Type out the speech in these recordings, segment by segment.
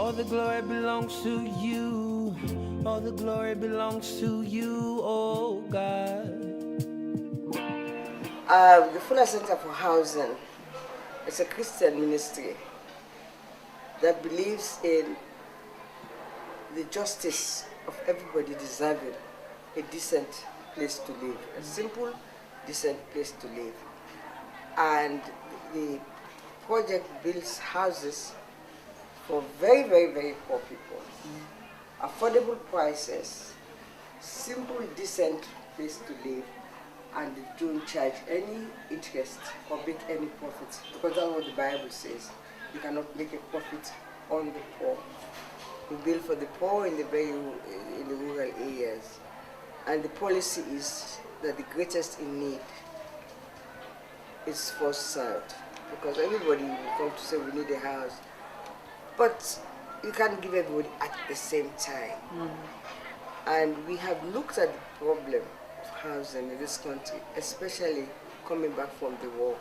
All the glory belongs to you. All the glory belongs to you, oh God. The Fuller Center for Housing is a Christian ministry that believes in the justice of everybody deserving a decent place to live, a simple, decent place to live. And the project builds houses for very, very, very poor people. Affordable prices, simple, decent place to live, and they don't charge any interest or make any profit, because that's what the Bible says. You cannot make a profit on the poor. We build for the poor in the rural areas, and the policy is that the greatest in need is first served, because everybody will come to say we need a house, but you can't give everybody at the same time. And we have looked at the problem of housing in this country, especially coming back from the war.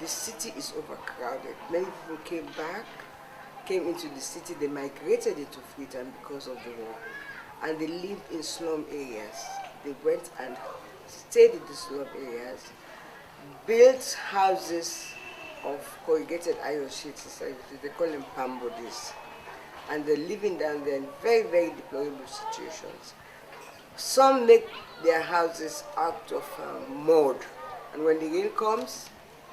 The city is overcrowded. Many people came into the city, they migrated into Freetown because of the war, and they lived in slum areas. They went and stayed in the slum areas, built houses of corrugated iron sheets, they call them palm bodies, and they're living down there in very, very deplorable situations. Some make their houses out of mud, and when the rain comes,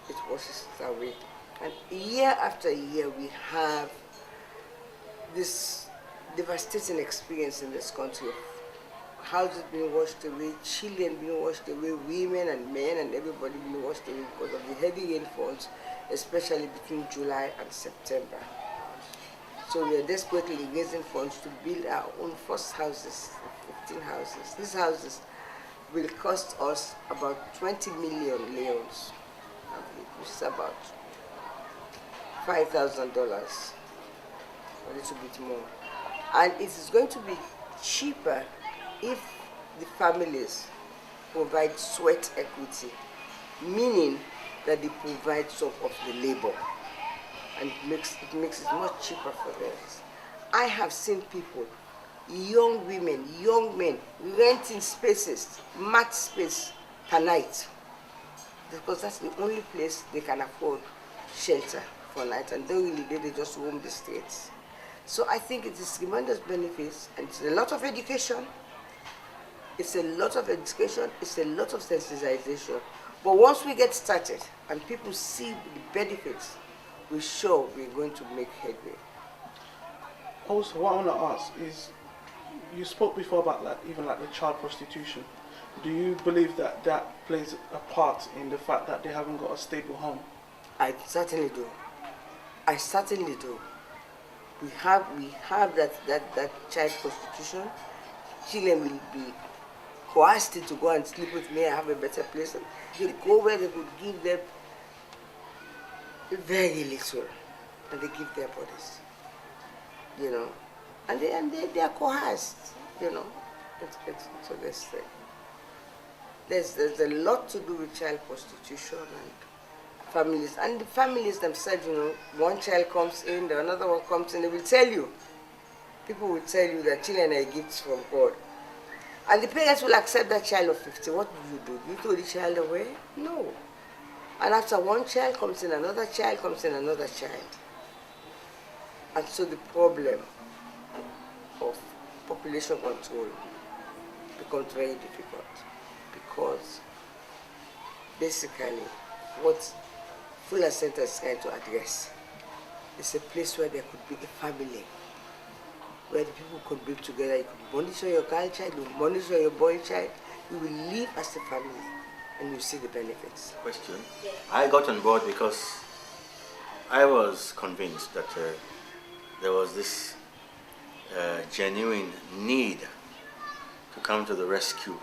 it washes it away. And year after year, we have this devastating experience in this country of houses being washed away, children being washed away, women and men and everybody being washed away because of the heavy rainfalls, especially between July and September. So we are desperately raising funds to build our own first houses, 15 houses. These houses will cost us about 20 million leons, which is about $5,000, a little bit more. And it is going to be cheaper if the families provide sweat equity, meaning that they provide some of the labor, and it makes it much cheaper for them. I have seen people, young women, young men, renting spaces, mat space per night, because that's the only place they can afford shelter for night, and don't really they just roam the streets. So I think it is tremendous benefits, and it's a lot of education. It's a lot of education, it's a lot of sensitization. But once we get started and people see the benefits, we're sure we're going to make headway. Also, what I want to ask is, you spoke before about even the child prostitution. Do you believe that that plays a part in the fact that they haven't got a stable home? I certainly do. I certainly do. We have that child prostitution. Children will be coerced to go and sleep with me and have a better place. They go where they could give them very little, and they give their bodies, and they are coerced, into this thing. There's a lot to do with child prostitution and families, and the families themselves. One child comes in, the another one comes in. They will tell you, people will tell you that children are gifts from God. And the parents will accept that child of 50. What do? You throw the child away? No. And after one child comes in, another child comes in, another child. And so the problem of population control becomes very difficult, because basically what Fuller Center is trying to address is a place where there could be a family, where the people could live together. You could monitor your girl child, you monitor your boy child, you will live as a family, and you see the benefits. Question. I got on board because I was convinced that there was this genuine need to come to the rescue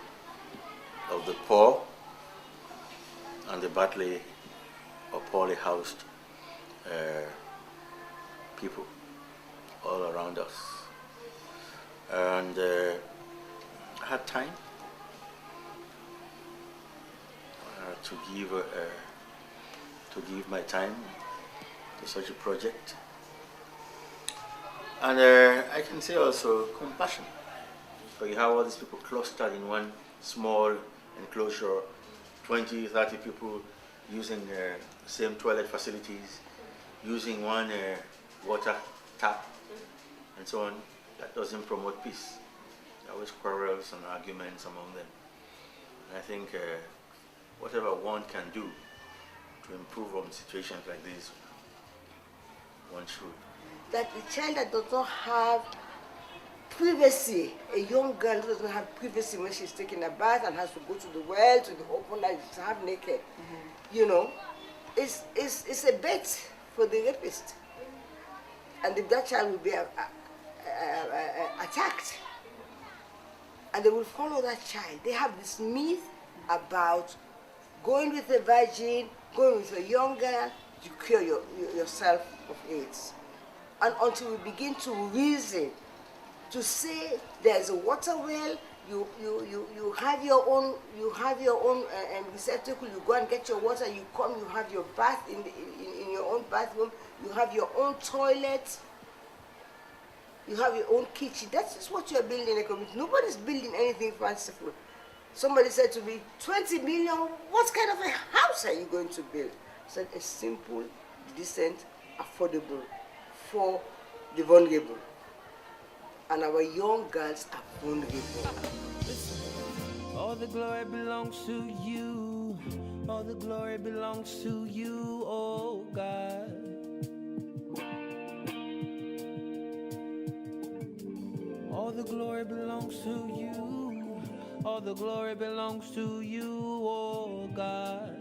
of the poor and the badly or poorly housed people all around us. And I had time to give my time to such a project. And I can say also compassion. So you have all these people clustered in one small enclosure, 20, 30 people using the same toilet facilities, using one water tap, and so on. That doesn't promote peace. There are always quarrels and arguments among them. And I think whatever one can do to improve on situations like this, one should. That the child that does not have privacy, a young girl who doesn't have privacy when she's taking a bath and has to go to the well, to the open light, to have naked, you know, it's a bet for the rapist. And if that child will be attacked, and they will follow that child. They have this myth about going with a virgin, going with a young girl, you cure yourself of AIDS. And until we begin to reason, to say there's a water well, you have your own receptacle, you go and get your water, you come, you have your bath in your own bathroom, you have your own toilet, you have your own kitchen. That's just what you're building a community. Nobody's building anything fanciful. Somebody said to me, 20 million, what kind of a house are you going to build? I said, a simple, decent, affordable for the vulnerable. And our young girls are vulnerable. All the glory belongs to you. All the glory belongs to you, oh God. All the glory belongs to you. All the glory belongs to you, oh God.